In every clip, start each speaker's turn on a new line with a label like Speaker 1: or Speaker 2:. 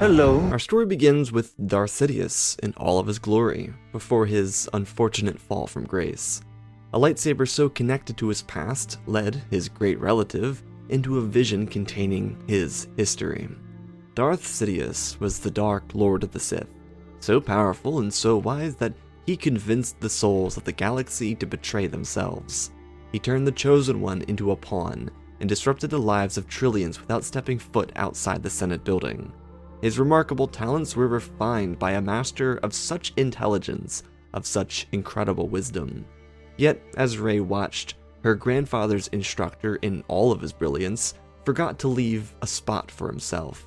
Speaker 1: Hello.
Speaker 2: Our story begins with Darth Sidious in all of his glory, before his unfortunate fall from grace. A lightsaber so connected to his past led his great relative into a vision containing his history. Darth Sidious was the Dark Lord of the Sith, so powerful and so wise that he convinced the souls of the galaxy to betray themselves. He turned the Chosen One into a pawn and disrupted the lives of trillions without stepping foot outside the Senate building. His remarkable talents were refined by a master of such intelligence, of such incredible wisdom. Yet, as Rey watched, her grandfather's instructor in all of his brilliance forgot to leave a spot for himself.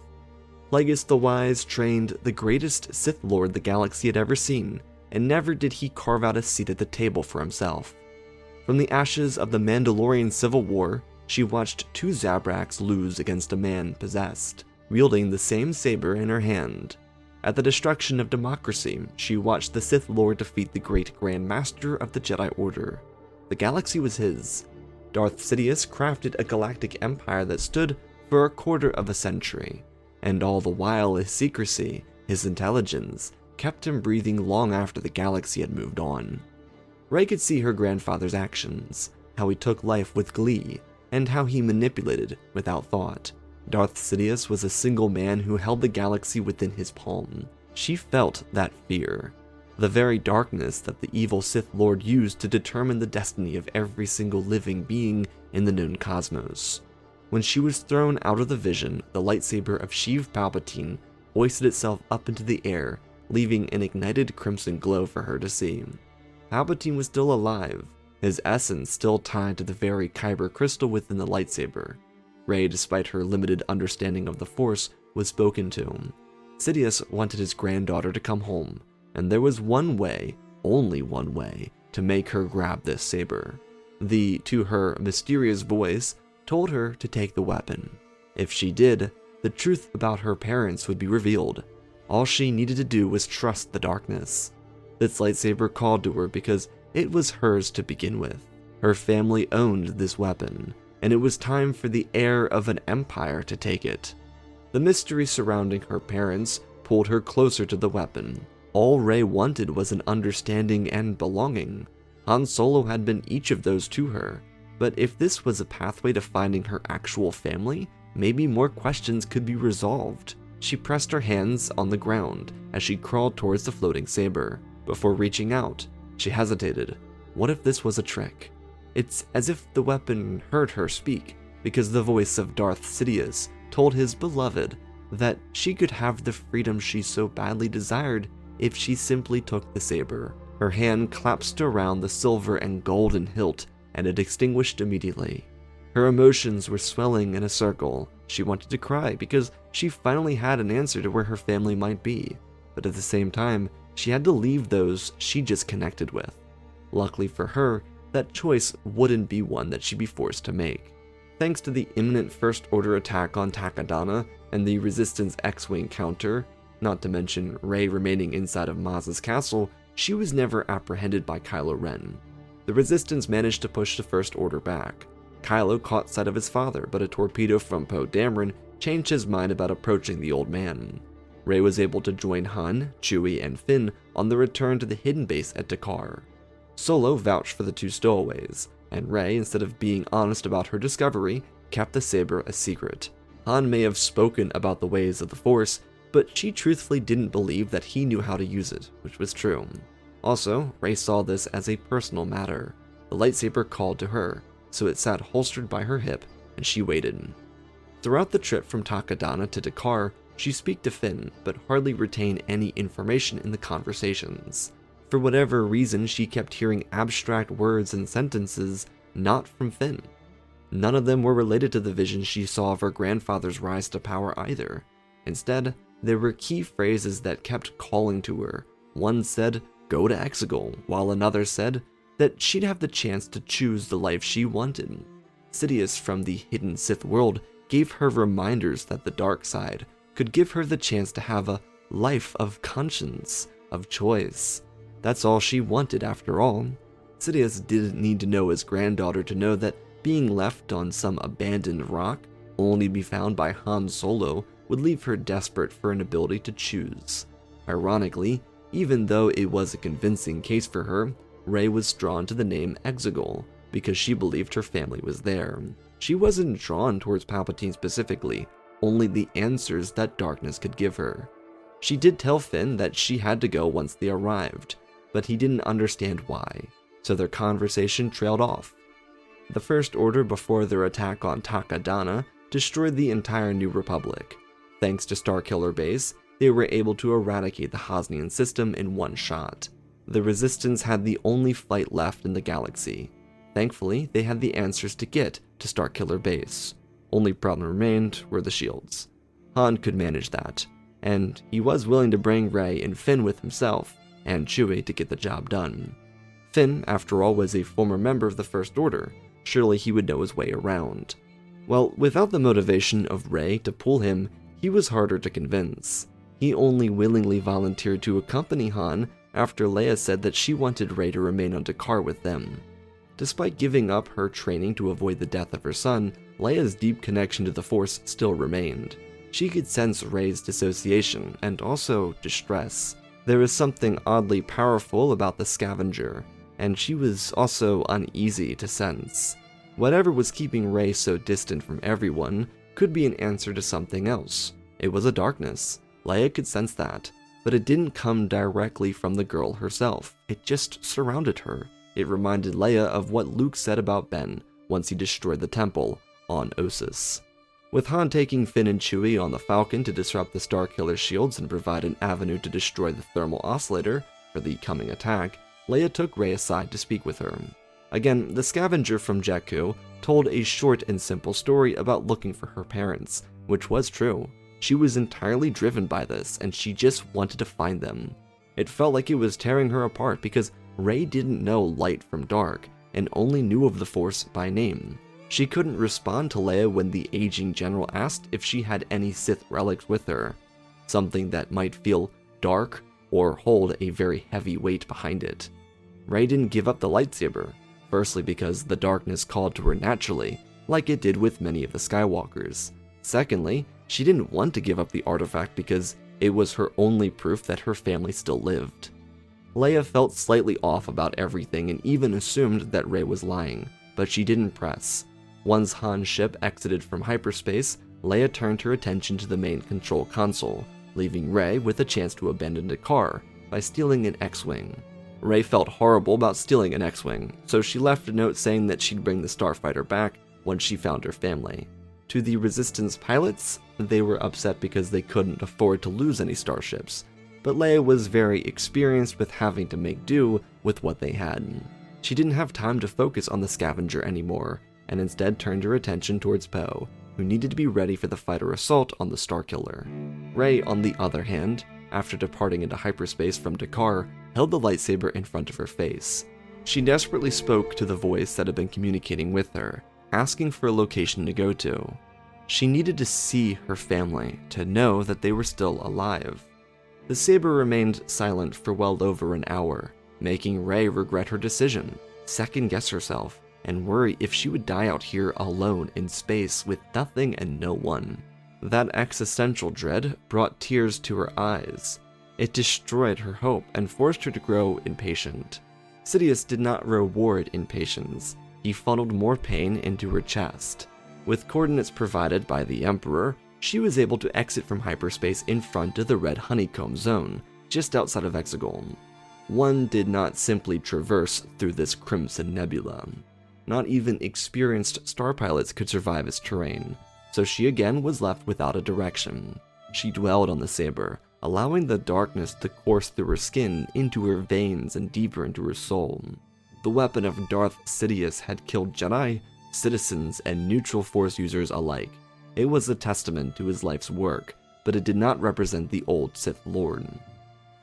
Speaker 2: Plagueis the Wise trained the greatest Sith Lord the galaxy had ever seen, and never did he carve out a seat at the table for himself. From the ashes of the Mandalorian Civil War, she watched two Zabraks lose against a man possessed, wielding the same saber in her hand. At the destruction of democracy, she watched the Sith Lord defeat the great Grand Master of the Jedi Order. The galaxy was his. Darth Sidious crafted a galactic empire that stood for a quarter of a century, and all the while his secrecy, his intelligence, kept him breathing long after the galaxy had moved on. Rey could see her grandfather's actions, how he took life with glee, and how he manipulated without thought. Darth Sidious was a single man who held the galaxy within his palm. She felt that fear, the very darkness that the evil Sith Lord used to determine the destiny of every single living being in the known cosmos. When she was thrown out of the vision, the lightsaber of Sheev Palpatine hoisted itself up into the air, leaving an ignited crimson glow for her to see. Palpatine was still alive, his essence still tied to the very kyber crystal within the lightsaber. Rey, despite her limited understanding of the Force, was spoken to. Sidious wanted his granddaughter to come home, and there was one way, only one way, to make her grab this saber. The, to her, mysterious voice told her to take the weapon. If she did, the truth about her parents would be revealed. All she needed to do was trust the darkness. This lightsaber called to her because it was hers to begin with. Her family owned this weapon, and it was time for the heir of an empire to take it. The mystery surrounding her parents pulled her closer to the weapon. All Rey wanted was an understanding and belonging. Han Solo had been each of those to her, but if this was a pathway to finding her actual family, maybe more questions could be resolved. She pressed her hands on the ground as she crawled towards the floating saber. Before reaching out, she hesitated. What if this was a trick? It's as if the weapon heard her speak, because the voice of Darth Sidious told his beloved that she could have the freedom she so badly desired if she simply took the saber. Her hand clasped around the silver and golden hilt, and it extinguished immediately. Her emotions were swelling in a circle. She wanted to cry because she finally had an answer to where her family might be, but at the same time, she had to leave those she just connected with. Luckily for her, that choice wouldn't be one that she'd be forced to make. Thanks to the imminent First Order attack on Takodana and the Resistance X-Wing counter, not to mention Rey remaining inside of Maz's castle, she was never apprehended by Kylo Ren. The Resistance managed to push the First Order back. Kylo caught sight of his father, but a torpedo from Poe Dameron changed his mind about approaching the old man. Rey was able to join Han, Chewie, and Finn on the return to the hidden base at Dakar. Solo vouched for the two stowaways, and Rey, instead of being honest about her discovery, kept the saber a secret. Han may have spoken about the ways of the Force, but she truthfully didn't believe that he knew how to use it, which was true. Also, Rey saw this as a personal matter. The lightsaber called to her, so it sat holstered by her hip, and she waited. Throughout the trip from Takodana to Dakar, she spoke to Finn, but hardly retained any information in the conversations. For whatever reason, she kept hearing abstract words and sentences not from Finn. None of them were related to the vision she saw of her grandfather's rise to power either. Instead, there were key phrases that kept calling to her. One said, "Go to Exegol," while another said that she'd have the chance to choose the life she wanted. Sidious from the hidden Sith world gave her reminders that the dark side could give her the chance to have a life of conscience, of choice. That's all she wanted after all. Sidious didn't need to know his granddaughter to know that being left on some abandoned rock, only to be found by Han Solo, would leave her desperate for an ability to choose. Ironically, even though it was a convincing case for her, Rey was drawn to the name Exegol because she believed her family was there. She wasn't drawn towards Palpatine specifically, only the answers that darkness could give her. She did tell Finn that she had to go once they arrived, but he didn't understand why, so their conversation trailed off. The First Order, before their attack on Takodana, destroyed the entire New Republic. Thanks to Starkiller Base, they were able to eradicate the Hosnian system in one shot. The Resistance had the only fight left in the galaxy. Thankfully, they had the answers to get to Starkiller Base. Only problem remained were the shields. Han could manage that, and he was willing to bring Rey and Finn with himself, and Chewie to get the job done. Finn, after all, was a former member of the First Order. Surely he would know his way around. Well, without the motivation of Rey to pull him, he was harder to convince. He only willingly volunteered to accompany Han after Leia said that she wanted Rey to remain on Dakar with them. Despite giving up her training to avoid the death of her son, Leia's deep connection to the Force still remained. She could sense Rey's dissociation and also distress. There was something oddly powerful about the scavenger, and she was also uneasy to sense. Whatever was keeping Rey so distant from everyone could be an answer to something else. It was a darkness. Leia could sense that, but it didn't come directly from the girl herself. It just surrounded her. It reminded Leia of what Luke said about Ben once he destroyed the temple on Ossus. With Han taking Finn and Chewie on the Falcon to disrupt the Starkiller shields and provide an avenue to destroy the thermal oscillator for the coming attack, Leia took Rey aside to speak with her. Again, the scavenger from Jakku told a short and simple story about looking for her parents, which was true. She was entirely driven by this, and she just wanted to find them. It felt like it was tearing her apart because Rey didn't know light from dark, and only knew of the Force by name. She couldn't respond to Leia when the aging general asked if she had any Sith relics with her, something that might feel dark or hold a very heavy weight behind it. Rey didn't give up the lightsaber, firstly because the darkness called to her naturally, like it did with many of the Skywalkers. Secondly, she didn't want to give up the artifact because it was her only proof that her family still lived. Leia felt slightly off about everything and even assumed that Rey was lying, but she didn't press. Once Han's ship exited from hyperspace, Leia turned her attention to the main control console, leaving Rey with a chance to abandon Dakar by stealing an X-Wing. Rey felt horrible about stealing an X-Wing, so she left a note saying that she'd bring the starfighter back once she found her family. To the Resistance pilots, they were upset because they couldn't afford to lose any starships, but Leia was very experienced with having to make do with what they had. She didn't have time to focus on the scavenger anymore, and instead turned her attention towards Poe, who needed to be ready for the fighter assault on the Starkiller. Rey, on the other hand, after departing into hyperspace from Dakar, held the lightsaber in front of her face. She desperately spoke to the voice that had been communicating with her, asking for a location to go to. She needed to see her family, to know that they were still alive. The saber remained silent for well over an hour, making Rey regret her decision, second-guess herself, and worry if she would die out here alone in space with nothing and no one. That existential dread brought tears to her eyes. It destroyed her hope and forced her to grow impatient. Sidious did not reward impatience. He funneled more pain into her chest. With coordinates provided by the Emperor, she was able to exit from hyperspace in front of the red honeycomb zone, just outside of Exegol. One did not simply traverse through this crimson nebula. Not even experienced star pilots could survive its terrain, so she again was left without a direction. She dwelled on the saber, allowing the darkness to course through her skin into her veins and deeper into her soul. The weapon of Darth Sidious had killed Jedi, citizens, and neutral Force users alike. It was a testament to his life's work, but it did not represent the old Sith Lord.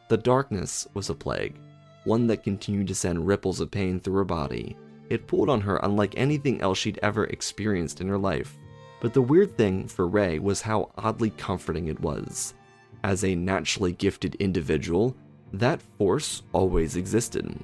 Speaker 2: The darkness was a plague, one that continued to send ripples of pain through her body. It pulled on her unlike anything else she'd ever experienced in her life. But the weird thing for Rey was how oddly comforting it was. As a naturally gifted individual, that force always existed.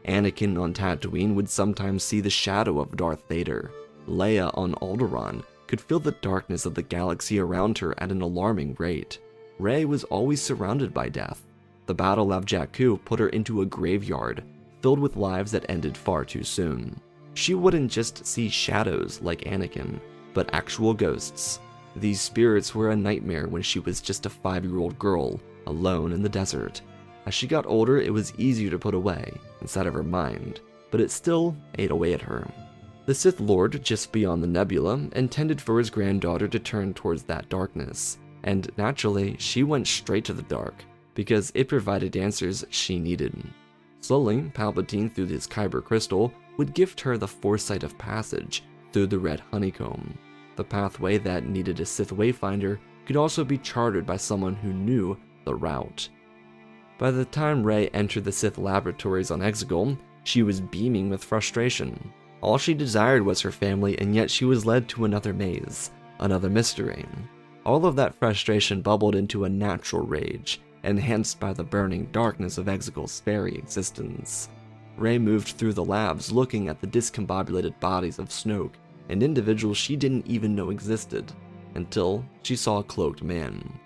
Speaker 2: Anakin on Tatooine would sometimes see the shadow of Darth Vader. Leia on Alderaan could feel the darkness of the galaxy around her at an alarming rate. Rey was always surrounded by death. The Battle of Jakku put her into a graveyard, filled with lives that ended far too soon. She wouldn't just see shadows like Anakin, but actual ghosts. These spirits were a nightmare when she was just a 5-year-old girl, alone in the desert. As she got older, it was easier to put away, inside of her mind, but it still ate away at her. The Sith Lord, just beyond the nebula, intended for his granddaughter to turn towards that darkness, and naturally, she went straight to the dark, because it provided answers she needed. Slowly, Palpatine, through his Kyber crystal, would gift her the foresight of passage through the red honeycomb. The pathway that needed a Sith wayfinder could also be charted by someone who knew the route. By the time Rey entered the Sith laboratories on Exegol, she was beaming with frustration. All she desired was her family, and yet she was led to another maze, another mystery. All of that frustration bubbled into a natural rage, enhanced by the burning darkness of Exegol's very existence. Rey moved through the labs looking at the discombobulated bodies of Snoke and individuals she didn't even know existed, until she saw a cloaked man.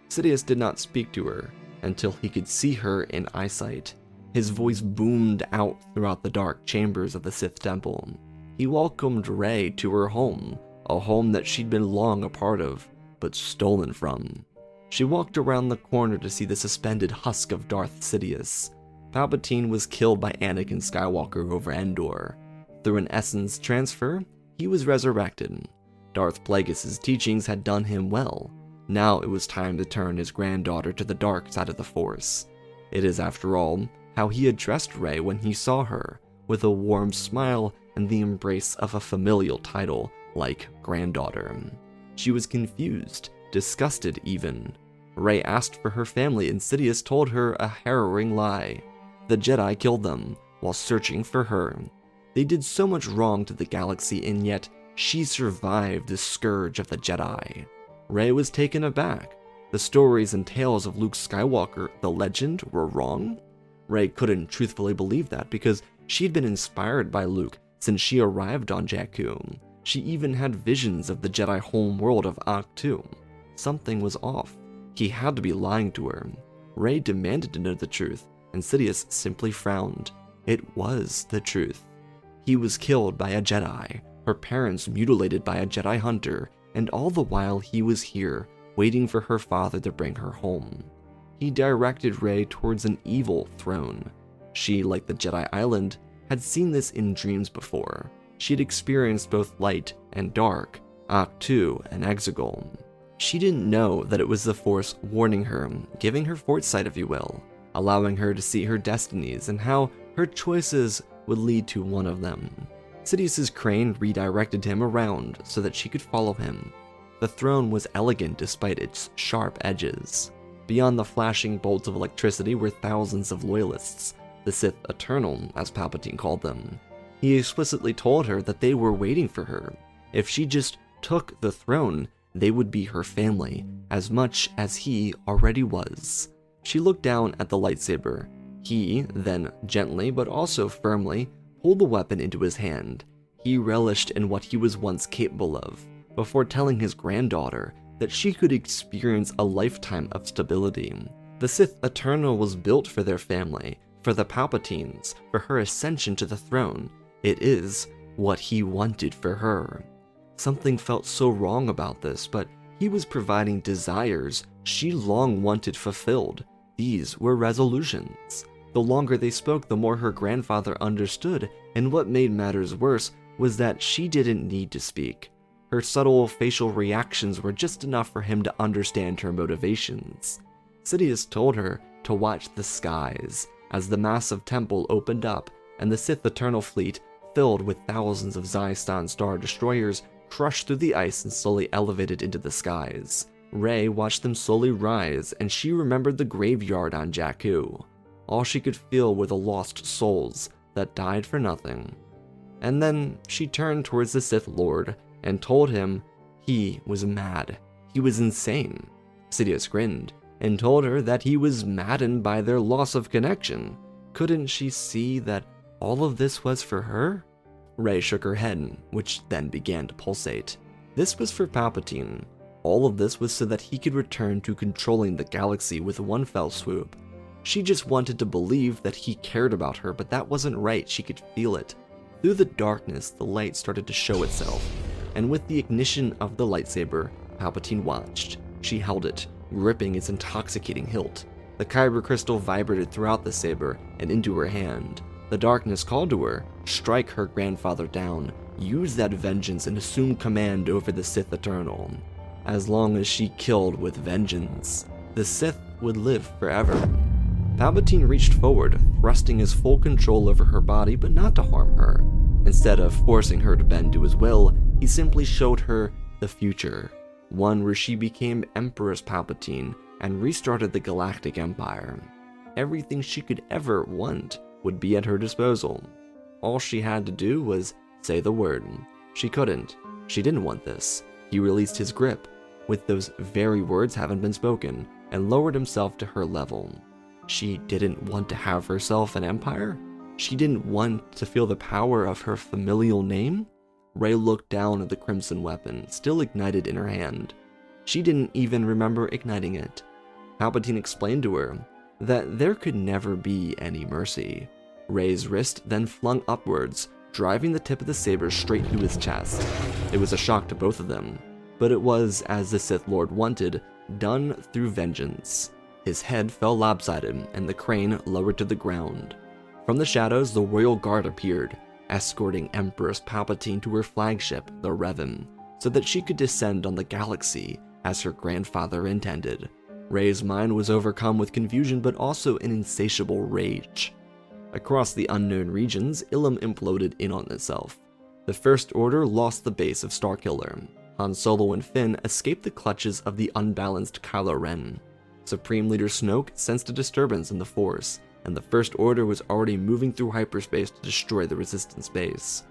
Speaker 2: Sidious did not speak to her until he could see her in eyesight. His voice boomed out throughout the dark chambers of the Sith Temple. He welcomed Rey to her home, a home that she'd been long a part of, but stolen from. She walked around the corner to see the suspended husk of Darth Sidious. Palpatine was killed by Anakin Skywalker over Endor. Through an essence transfer, he was resurrected. Darth Plagueis' teachings had done him well. Now it was time to turn his granddaughter to the dark side of the Force. It is, after all, how he addressed Rey when he saw her, with a warm smile and the embrace of a familial title like granddaughter. She was confused, disgusted even. Rey asked for her family and Sidious told her a harrowing lie. The Jedi killed them while searching for her. They did so much wrong to the galaxy, and yet she survived the scourge of the Jedi. Rey was taken aback. The stories and tales of Luke Skywalker, the legend, were wrong? Rey couldn't truthfully believe that because she'd been inspired by Luke since she arrived on Jakku. She even had visions of the Jedi home world of Ahsoka. Something was off. He had to be lying to her. Rey demanded to know the truth, and Sidious simply frowned. It was the truth. He was killed by a Jedi, her parents mutilated by a Jedi hunter, and all the while he was here, waiting for her father to bring her home. He directed Rey towards an evil throne. She, like the Jedi Island, had seen this in dreams before. She had experienced both light and dark, Ahsoka and Exegol. She didn't know that it was the Force warning her, giving her foresight if you will, allowing her to see her destinies and how her choices would lead to one of them. Sidious's crane redirected him around so that she could follow him. The throne was elegant despite its sharp edges. Beyond the flashing bolts of electricity were thousands of loyalists, the Sith Eternal, as Palpatine called them. He explicitly told her that they were waiting for her. If she just took the throne, they would be her family, as much as he already was. She looked down at the lightsaber. He then gently but also firmly pulled the weapon into his hand. He relished in what he was once capable of, before telling his granddaughter that she could experience a lifetime of stability. The Sith Eternal was built for their family, for the Palpatines, for her ascension to the throne. It is what he wanted for her. Something felt so wrong about this, but he was providing desires she long wanted fulfilled. These were resolutions. The longer they spoke, the more her grandfather understood, and what made matters worse was that she didn't need to speak. Her subtle facial reactions were just enough for him to understand her motivations. Sidious told her to watch the skies as the massive temple opened up and the Sith Eternal fleet, filled with thousands of Zystan Star Destroyers, crushed through the ice and slowly elevated into the skies. Rey watched them slowly rise, and she remembered the graveyard on Jakku. All she could feel were the lost souls that died for nothing. And then she turned towards the Sith Lord and told him he was mad. He was insane. Sidious grinned and told her that he was maddened by their loss of connection. Couldn't she see that all of this was for her? Rey shook her head, which then began to pulsate. This was for Palpatine. All of this was so that he could return to controlling the galaxy with one fell swoop. She just wanted to believe that he cared about her, but that wasn't right. She could feel it. Through the darkness, the light started to show itself, and with the ignition of the lightsaber, Palpatine watched. She held it, gripping its intoxicating hilt. The kyber crystal vibrated throughout the saber and into her hand. The darkness called to her, strike her grandfather down, use that vengeance and assume command over the Sith Eternal. As long as she killed with vengeance, the Sith would live forever. Palpatine reached forward, thrusting his full control over her body, but not to harm her. Instead of forcing her to bend to his will, he simply showed her the future, one where she became Empress Palpatine and restarted the Galactic Empire. Everything she could ever want would be at her disposal. All she had to do was say the word. She couldn't. She didn't want this. He released his grip, with those very words haven't been spoken, and lowered himself to her level. She didn't want to have herself an empire? She didn't want to feel the power of her familial name? Rey looked down at the crimson weapon, still ignited in her hand. She didn't even remember igniting it. Palpatine explained to her that there could never be any mercy. Rey's wrist then flung upwards, driving the tip of the saber straight through his chest. It was a shock to both of them, but it was, as the Sith Lord wanted, done through vengeance. His head fell lopsided, and the crane lowered to the ground. From the shadows, the royal guard appeared, escorting Empress Palpatine to her flagship, the Revan, so that she could descend on the galaxy as her grandfather intended. Rey's mind was overcome with confusion, but also an insatiable rage. Across the unknown regions, Ilum imploded in on itself. The First Order lost the base of Starkiller. Han Solo and Finn escaped the clutches of the unbalanced Kylo Ren. Supreme Leader Snoke sensed a disturbance in the Force, and the First Order was already moving through hyperspace to destroy the Resistance base.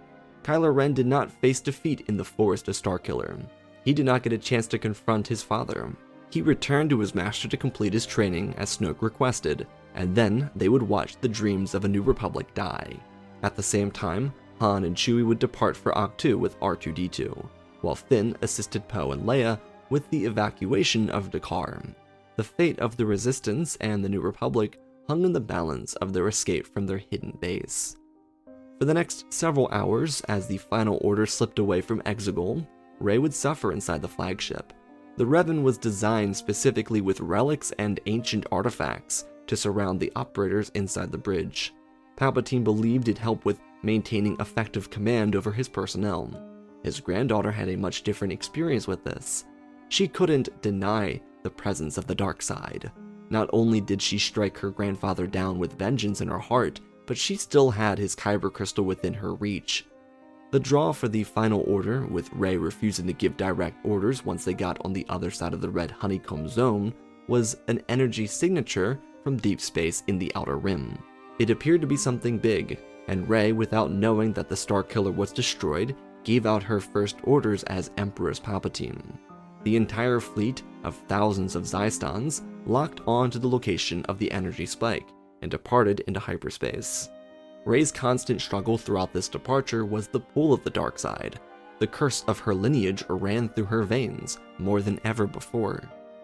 Speaker 2: Kylo Ren did not face defeat in the Forest of Starkiller. He did not get a chance to confront his father. He returned to his master to complete his training as Snoke requested, and then they would watch the dreams of a new republic die. At the same time, Han and Chewie would depart for Ahch-To with R2-D2, while Finn assisted Poe and Leia with the evacuation of Dakar. The fate of the Resistance and the New Republic hung in the balance of their escape from their hidden base. For the next several hours, as the final order slipped away from Exegol, Rey would suffer inside the flagship. The Revan was designed specifically with relics and ancient artifacts to surround the operators inside the bridge. Palpatine believed it helped with maintaining effective command over his personnel. His granddaughter had a much different experience with this. She couldn't deny the presence of the dark side. Not only did she strike her grandfather down with vengeance in her heart, but she still had his kyber crystal within her reach. The draw for the final order, with Rey refusing to give direct orders once they got on the other side of the red honeycomb zone, was an energy signature from deep space in the Outer Rim. It appeared to be something big, and Rey, without knowing that the Starkiller was destroyed, gave out her first orders as Empress Palpatine. The entire fleet of thousands of Zystons locked on to the location of the energy spike and departed into hyperspace. Rey's constant struggle throughout this departure was the pull of the dark side. The curse of her lineage ran through her veins more than ever before.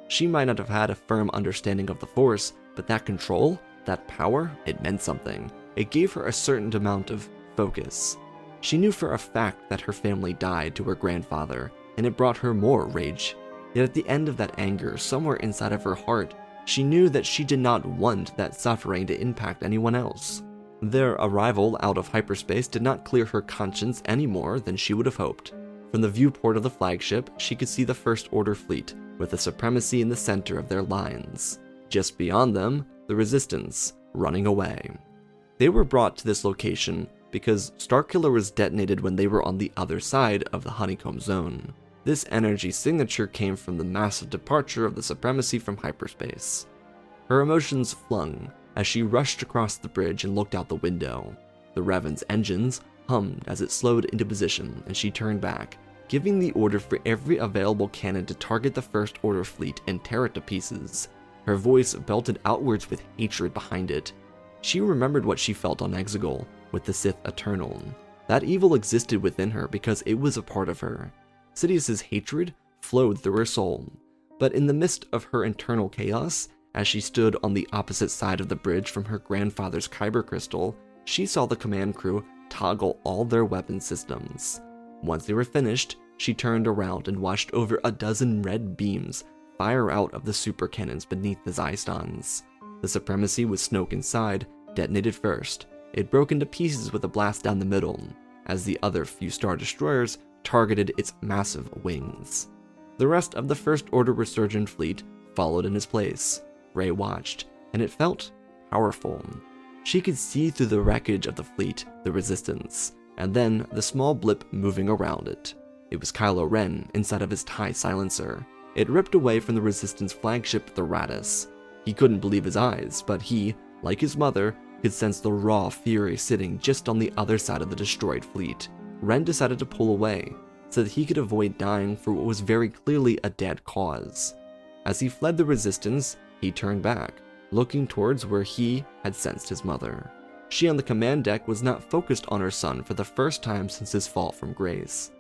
Speaker 2: She might not have had a firm understanding of the Force, but that control, that power, it meant something. It gave her a certain amount of focus. She knew for a fact that her family died to her grandfather, and it brought her more rage. Yet at the end of that anger, somewhere inside of her heart, she knew that she did not want that suffering to impact anyone else. Their arrival out of hyperspace did not clear her conscience any more than she would have hoped. From the viewport of the flagship, she could see the First Order fleet, with the Supremacy in the center of their lines. Just beyond them, the Resistance, running away. They were brought to this location because Starkiller was detonated when they were on the other side of the honeycomb zone. This energy signature came from the massive departure of the Supremacy from hyperspace. Her emotions flung as she rushed across the bridge and looked out the window. The Revan's engines hummed as it slowed into position, and she turned back, giving the order for every available cannon to target the First Order fleet and tear it to pieces. Her voice belted outwards with hatred behind it. She remembered what she felt on Exegol with the Sith Eternal. That evil existed within her because it was a part of her. Sidious's hatred flowed through her soul. But in the midst of her internal chaos, as she stood on the opposite side of the bridge from her grandfather's kyber crystal, she saw the command crew toggle all their weapon systems. Once they were finished, she turned around and watched over a dozen red beams fire out of the super cannons beneath the Zystons. The Supremacy with Snoke inside detonated first. It broke into pieces with a blast down the middle, as the other few Star Destroyers targeted its massive wings. The rest of the First Order Resurgent fleet followed in his place. Rey watched, and it felt powerful. She could see through the wreckage of the fleet the Resistance, and then the small blip moving around it. It was Kylo Ren inside of his TIE silencer. It ripped away from the Resistance flagship, the Raddus. He couldn't believe his eyes, but he, like his mother, could sense the raw fury sitting just on the other side of the destroyed fleet. Ren decided to pull away, so that he could avoid dying for what was very clearly a dead cause. As he fled the Resistance, he turned back, looking towards where he had sensed his mother. She on the command deck was not focused on her son for the first time since his fall from grace.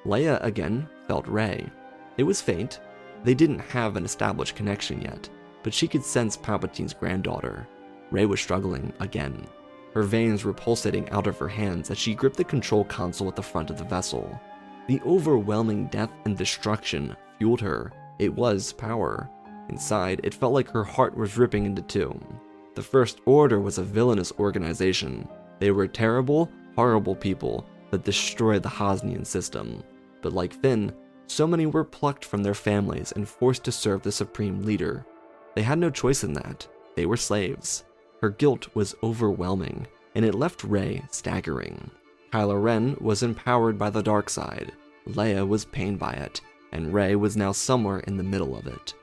Speaker 2: Leia again felt Rey. It was faint. They didn't have an established connection yet, but she could sense Palpatine's granddaughter. Rey was struggling again. Her veins were pulsating out of her hands as she gripped the control console at the front of the vessel. The overwhelming death and destruction fueled her. It was power. Inside, it felt like her heart was ripping into two. The First Order was a villainous organization. They were terrible, horrible people that destroyed the Hosnian system. But like Finn, so many were plucked from their families and forced to serve the Supreme Leader. They had no choice in that. They were slaves. Her guilt was overwhelming, and it left Rey staggering. Kylo Ren was empowered by the dark side. Leia was pained by it, and Rey was now somewhere in the middle of it.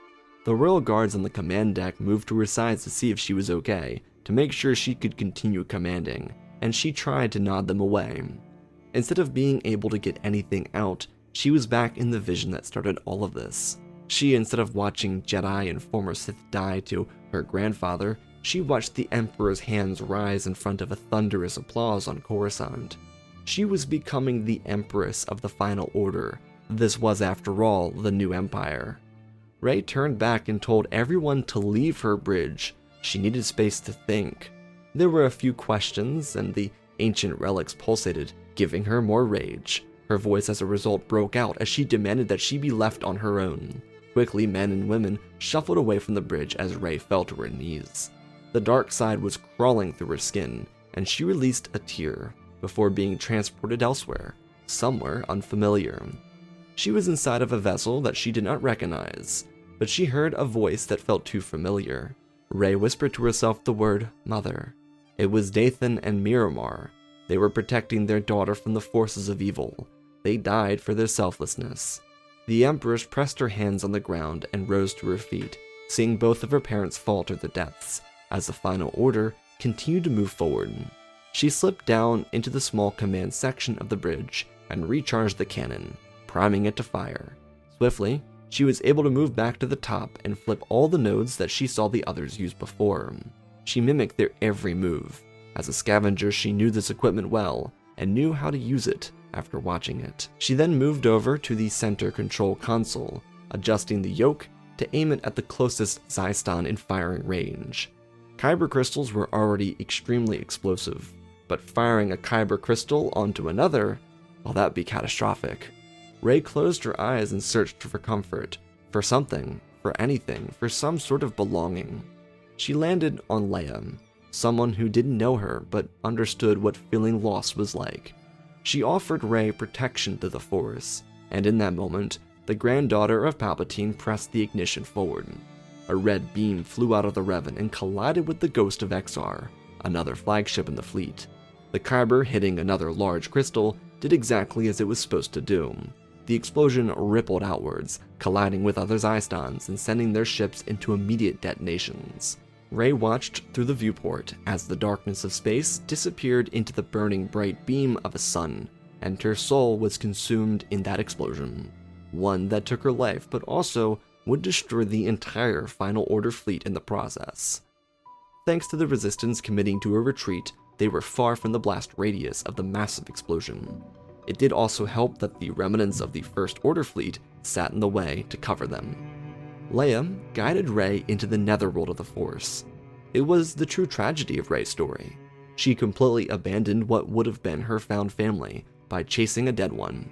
Speaker 2: The royal guards on the command deck moved to her sides to see if she was okay, to make sure she could continue commanding, and she tried to nod them away. Instead of being able to get anything out, she was back in the vision that started all of this. She, instead of watching Jedi and former Sith die to her grandfather, she watched the Emperor's hands rise in front of a thunderous applause on Coruscant. She was becoming the Empress of the Final Order. This was, after all, the new Empire. Rey turned back and told everyone to leave her bridge. She needed space to think. There were a few questions, and the ancient relics pulsated, giving her more rage. Her voice as a result broke out as she demanded that she be left on her own. Quickly, men and women shuffled away from the bridge as Rey fell to her knees. The dark side was crawling through her skin, and she released a tear before being transported elsewhere, somewhere unfamiliar. She was inside of a vessel that she did not recognize, but she heard a voice that felt too familiar. Rey whispered to herself the word Mother. It was Dathan and Miramar. They were protecting their daughter from the forces of evil. They died for their selflessness. The Empress pressed her hands on the ground and rose to her feet, seeing both of her parents fall to their deaths, as the Final Order continued to move forward. She slipped down into the small command section of the bridge and recharged the cannon, priming it to fire. Swiftly, she was able to move back to the top and flip all the nodes that she saw the others use before. She mimicked their every move. As a scavenger, she knew this equipment well, and knew how to use it after watching it. She then moved over to the center control console, adjusting the yoke to aim it at the closest Zyston in firing range. Kyber crystals were already extremely explosive, but firing a Kyber crystal onto another, well, that'd be catastrophic. Rey closed her eyes and searched for comfort, for something, for anything, for some sort of belonging. She landed on Leia, someone who didn't know her but understood what feeling lost was like. She offered Rey protection through the Force, and in that moment, the granddaughter of Palpatine pressed the ignition forward. A red beam flew out of the Revan and collided with the ghost of Exar, another flagship in the fleet. The Kyber, hitting another large crystal, did exactly as it was supposed to do. The explosion rippled outwards, colliding with other Zystons and sending their ships into immediate detonations. Rey watched through the viewport as the darkness of space disappeared into the burning bright beam of a sun, and her soul was consumed in that explosion. One that took her life, but also would destroy the entire Final Order fleet in the process. Thanks to the Resistance committing to a retreat, they were far from the blast radius of the massive explosion. It did also help that the remnants of the First Order fleet sat in the way to cover them. Leia guided Rey into the netherworld of the Force. It was the true tragedy of Rey's story. She completely abandoned what would have been her found family by chasing a dead one.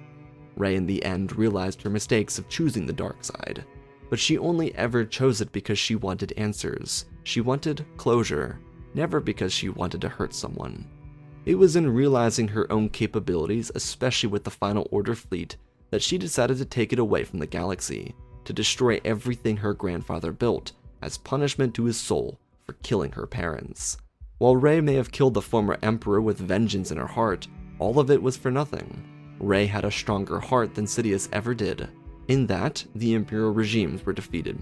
Speaker 2: Rey in the end realized her mistakes of choosing the dark side, but she only ever chose it because she wanted answers. She wanted closure, never because she wanted to hurt someone. It was in realizing her own capabilities, especially with the Final Order fleet, that she decided to take it away from the galaxy, to destroy everything her grandfather built as punishment to his soul for killing her parents. While Rey may have killed the former Emperor with vengeance in her heart, all of it was for nothing. Rey had a stronger heart than Sidious ever did. In that, the Imperial regimes were defeated.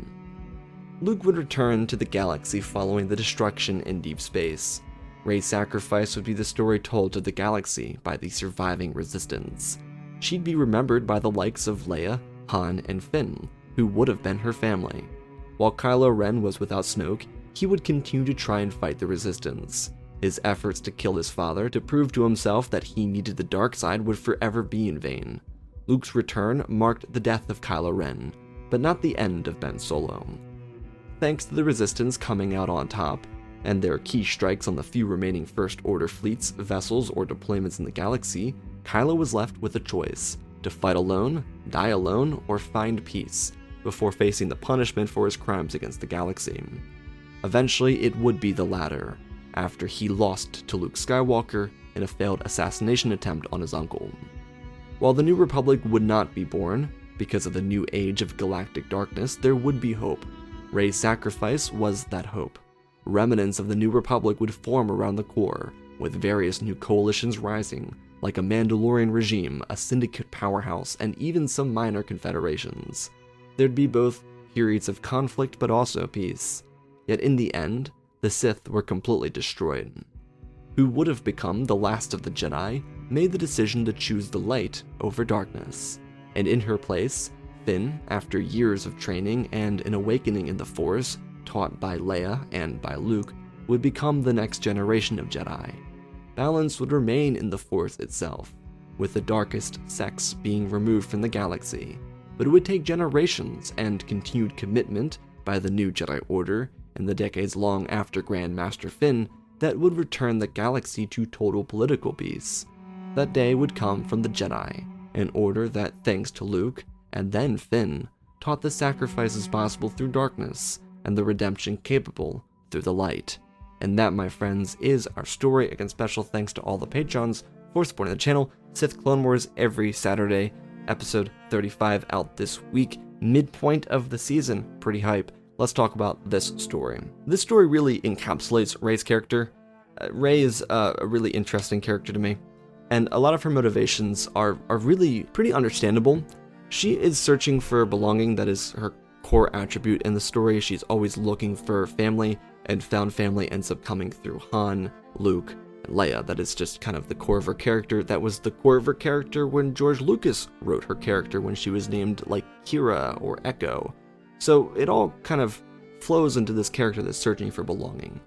Speaker 2: Luke would return to the galaxy following the destruction in deep space. Rey's sacrifice would be the story told to the galaxy by the surviving Resistance. She'd be remembered by the likes of Leia, Han, and Finn, who would have been her family. While Kylo Ren was without Snoke, he would continue to try and fight the Resistance. His efforts to kill his father to prove to himself that he needed the dark side would forever be in vain. Luke's return marked the death of Kylo Ren, but not the end of Ben Solo. Thanks to the Resistance coming out on top, and their key strikes on the few remaining First Order fleets, vessels, or deployments in the galaxy, Kylo was left with a choice: to fight alone, die alone, or find peace, before facing the punishment for his crimes against the galaxy. Eventually, it would be the latter, after he lost to Luke Skywalker in a failed assassination attempt on his uncle. While the New Republic would not be born, because of the new age of galactic darkness, there would be hope. Rey's sacrifice was that hope. Remnants of the New Republic would form around the core, with various new coalitions rising, like a Mandalorian regime, a syndicate powerhouse, and even some minor confederations. There'd be both periods of conflict but also peace. Yet in the end, the Sith were completely destroyed. Who would have become the last of the Jedi made the decision to choose the light over darkness, and in her place, Finn, after years of training and an awakening in the Force, taught by Leia and by Luke, would become the next generation of Jedi. Balance would remain in the Force itself, with the darkest sects being removed from the galaxy, but it would take generations and continued commitment by the new Jedi Order in the decades long after Grand Master Finn that would return the galaxy to total political peace. That day would come from the Jedi, an order that, thanks to Luke, and then Finn, taught the sacrifices possible through darkness, and the redemption capable through the light. And that, my friends, is our story. Again, special thanks to all the patrons for supporting the channel. Sith Clone Wars every Saturday, episode 35 out this week, midpoint of the season, pretty hype. Let's talk about this story. This story really encapsulates Rey's character. Rey is a really interesting character to me, and a lot of her motivations are really pretty understandable. She is searching for belonging. That is her core attribute in the story. She's always looking for family, and found family ends up coming through Han, Luke, and Leia. That is just kind of the core of her character. That was the core of her character when George Lucas wrote her character when she was named like Kira or Echo. So it all kind of flows into this character that's searching for belonging.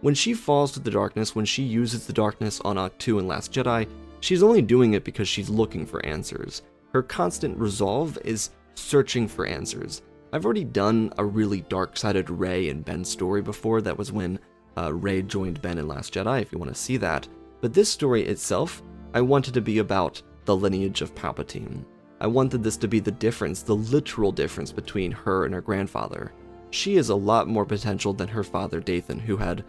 Speaker 2: When she falls to the darkness, when she uses the darkness on Ahch-To and Last Jedi, she's only doing it because she's looking for answers. Her constant resolve is searching for answers. I've already done a really dark-sided Rey and Ben story before. That was when Rey joined Ben in Last Jedi, if you want to see that. But this story itself, I wanted to be about the lineage of Palpatine. I wanted this to be the difference, the literal difference between her and her grandfather. She has a lot more potential than her father Dathan, who had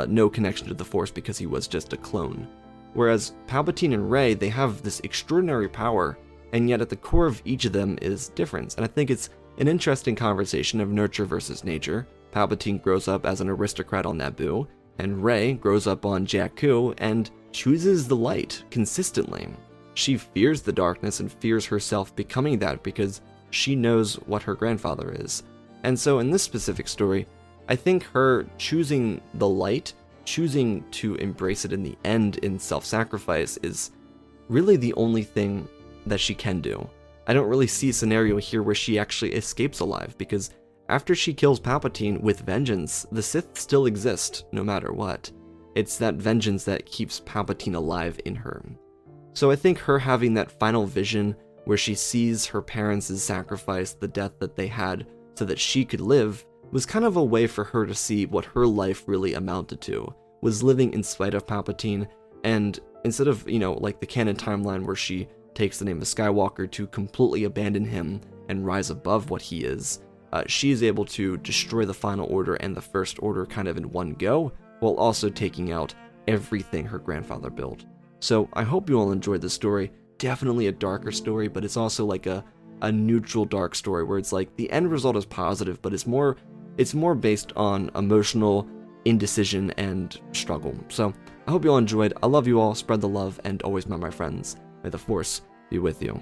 Speaker 2: no connection to the Force because he was just a clone. Whereas Palpatine and Rey, they have this extraordinary power, and yet at the core of each of them is difference. And I think it's an interesting conversation of nurture versus nature. Palpatine grows up as an aristocrat on Naboo, and Rey grows up on Jakku and chooses the light consistently. She fears the darkness and fears herself becoming that because she knows what her grandfather is. And so in this specific story, I think her choosing the light, choosing to embrace it in the end in self-sacrifice, is really the only thing that she can do. I don't really see a scenario here where she actually escapes alive, because after she kills Palpatine with vengeance, the Sith still exist no matter what. It's that vengeance that keeps Palpatine alive in her. So I think her having that final vision where she sees her parents' sacrifice, the death that they had so that she could live, was kind of a way for her to see what her life really amounted to, was living in spite of Palpatine, and instead of, like the canon timeline where she takes the name of Skywalker to completely abandon him and rise above what he is, she is able to destroy the Final Order and the First Order kind of in one go, while also taking out everything her grandfather built. So I hope you all enjoyed this story. Definitely a darker story, but it's also like a neutral dark story where it's like the end result is positive, but it's more based on emotional indecision and struggle. So I hope you all enjoyed. I love you all, spread the love, and always remember, my friends, may the Force be with you.